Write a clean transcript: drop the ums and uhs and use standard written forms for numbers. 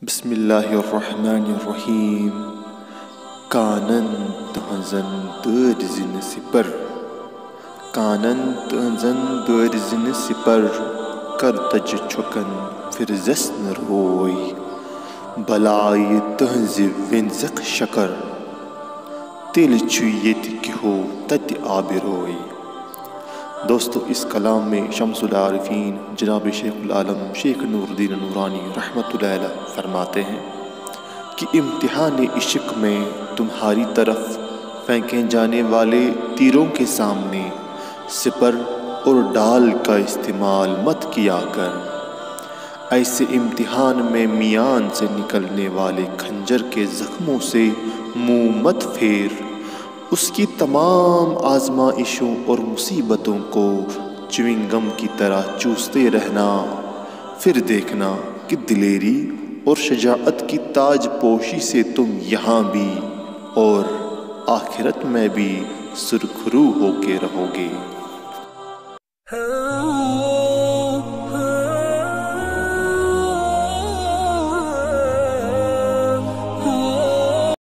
بسم اللہ الرحمن الرحیم کانن تہنزن دٲرزنہِ سپر کانن تہنزن دٲرزنہِ سپر کرتجہِ چھُکن فرزس نہٕ روے بلایہِ تہنزِ وینزکھ شکر تیٚلہِ چھُ ییٚتہِ کِہو تتہِ آبروے۔ دوستو اس کلام میں شمس العارفین جناب شیخ العالم شیخ نور الدین نورانی رحمۃ اللہ علیہ فرماتے ہیں کہ امتحان عشق میں تمہاری طرف پھینکے جانے والے تیروں کے سامنے سپر اور ڈال کا استعمال مت کیا کر۔ ایسے امتحان میں میان سے نکلنے والے خنجر کے زخموں سے منہ مت پھیر، اس کی تمام آزمائشوں اور مصیبتوں کو چیونگ گم کی طرح چوستے رہنا، پھر دیکھنا کہ دلیری اور شجاعت کی تاج پوشی سے تم یہاں بھی اور آخرت میں بھی سرخرو ہو کے رہو گے۔